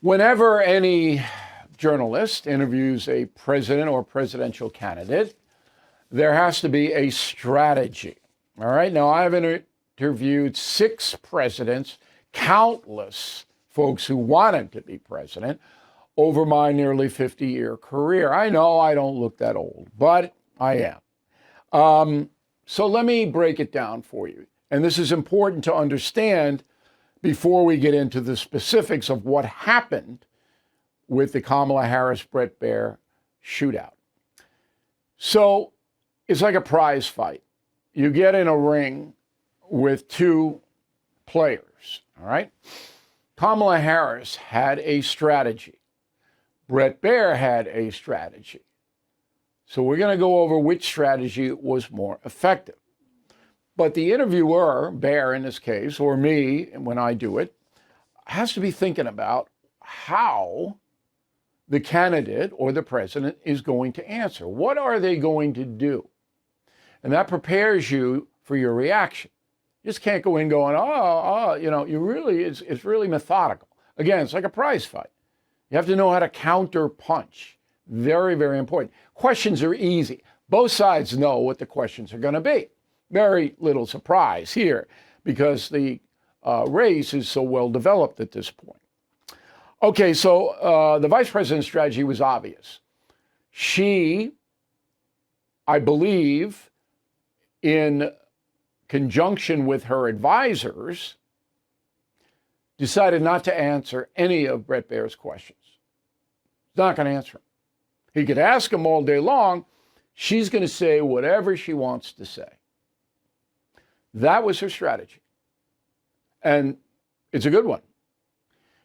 Whenever any journalist interviews a president or presidential candidate, there has to be a strategy. All right. Now, I've interviewed 6 presidents, countless folks who wanted to be president over my nearly 50-year career. I know I don't look that old, but I am. So let me break it down for you. And this is important to understand before we get into the specifics of what happened with the Kamala Harris Bret Baier shootout. So it's like a prize fight. You get in a ring with 2 players, all right? Kamala Harris had a strategy. Bret Baier had a strategy. So we're going to go over which strategy was more effective. But the interviewer, Baier in this case, or me when I do it, has to be thinking about how the candidate or the president is going to answer. What are they going to do? And that prepares you for your reaction. You just can't go in going, it's really methodical. Again, it's like a prize fight. You have to know how to counter punch. Very, very important. Questions are easy. Both sides know what the questions are going to be. Very little surprise here because the race is so well developed at this point. Okay, so the vice president's strategy was obvious. She, I believe, in conjunction with her advisors, decided not to answer any of Bret Baier's questions. She's not going to answer them. He could ask them all day long. She's going to say whatever she wants to say. That was her strategy. And it's a good one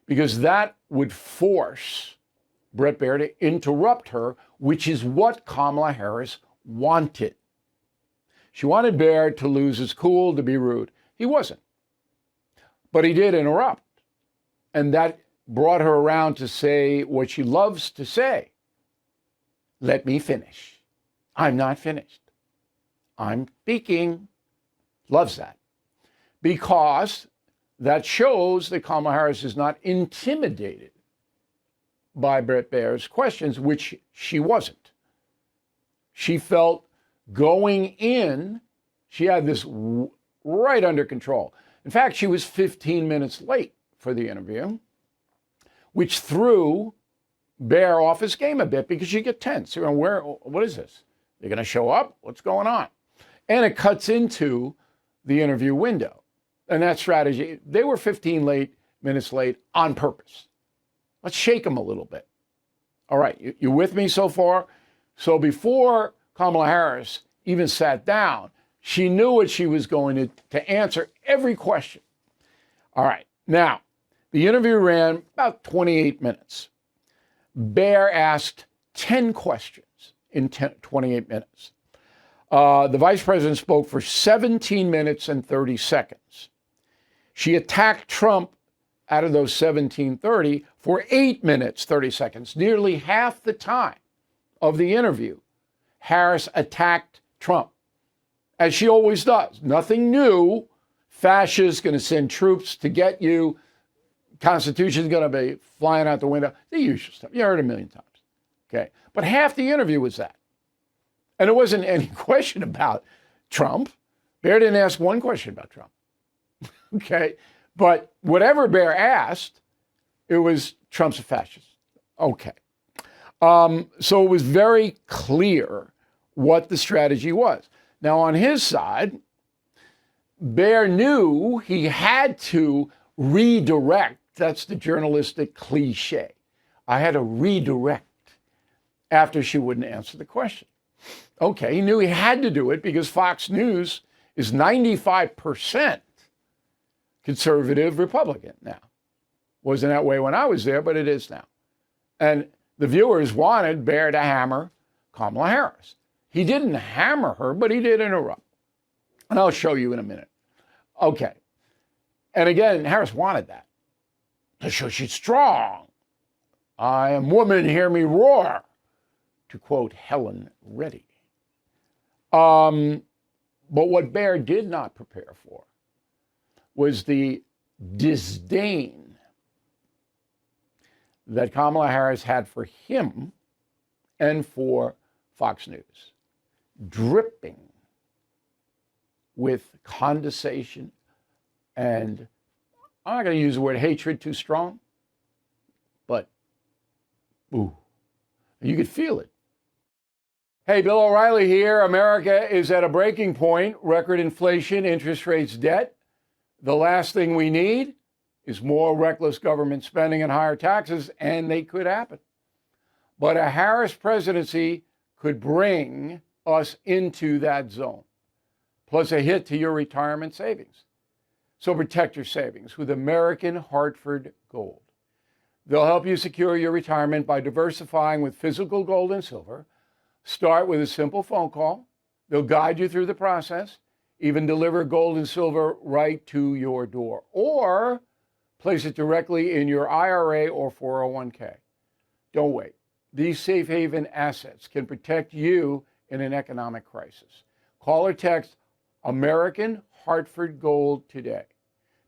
because that would force Bret Baier to interrupt her, which is what Kamala Harris wanted. She wanted Baier to lose his cool, to be rude. He wasn't. But he did interrupt. And that brought her around to say what she loves to say. Let me finish. I'm not finished. I'm speaking. Loves that. Because that shows that Kamala Harris is not intimidated by Bret Baier's questions, which she wasn't. She felt going in, she had this right under control. In fact, she was 15 minutes late for the interview, which threw Baier off his game a bit because you get tense. You know, what is this? They're going to show up? What's going on? And it cuts into the interview window. And that strategy, they were 15 minutes late on purpose. Let's shake them a little bit. All right, you with me so far? So before Kamala Harris even sat down, she knew what she was going to answer every question. All right, now, the interview ran about 28 minutes. Baier asked 10 questions in 28 minutes. The vice president spoke for 17 minutes and 30 seconds. She attacked Trump out of those 17:30 for 8 minutes, 30 seconds, nearly half the time of the interview. Harris attacked Trump, as she always does. Nothing new. Fascists going to send troops to get you. Constitution's going to be flying out the window. The usual stuff. You heard it a million times. Okay. But half the interview was that. And it wasn't any question about Trump. Baier didn't ask one question about Trump. Okay. But whatever Baier asked, it was Trump's a fascist. Okay. So it was very clear what the strategy was. Now, on his side, Baier knew he had to redirect. That's the journalistic cliche. I had to redirect after she wouldn't answer the question. Okay, he knew he had to do it because Fox News is 95% conservative Republican now. Wasn't that way when I was there, but it is now. And the viewers wanted Baier to hammer Kamala Harris. He didn't hammer her, but he did interrupt. And I'll show you in a minute. Okay. And again, Harris wanted that to show she's strong. I am woman, hear me roar, to quote Helen Reddy. But what Baier did not prepare for was the disdain that Kamala Harris had for him and for Fox News, dripping with condescension and, I'm not going to use the word hatred, too strong, but ooh, you could feel it. Hey, Bill O'Reilly here. America is at a breaking point. Record inflation, interest rates, debt. The last thing we need is more reckless government spending and higher taxes, and they could happen. But a Harris presidency could bring us into that zone, plus a hit to your retirement savings. So protect your savings with American Hartford Gold. They'll help you secure your retirement by diversifying with physical gold and silver. Start with a simple phone call. They'll guide you through the process, even deliver gold and silver right to your door, or place it directly in your IRA or 401k. Don't wait. These safe haven assets can protect you in an economic crisis. Call or text American Hartford Gold today.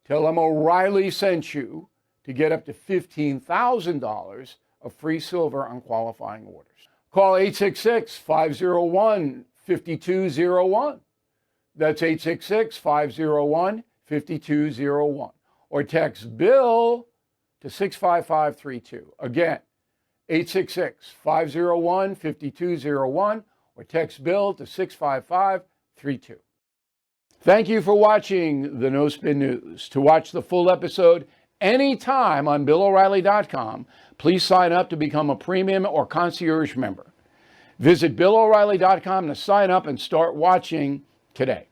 Tell them O'Reilly sent you to get up to $15,000 of free silver on qualifying orders. Call 866-501-5201. That's 866-501-5201. Or text Bill to 65532. Again, 866-501-5201 or text Bill to 65532. Thank you for watching the No Spin News. To watch the full episode anytime on BillO'Reilly.com, please sign up to become a premium or concierge member. Visit BillO'Reilly.com to sign up and start watching today.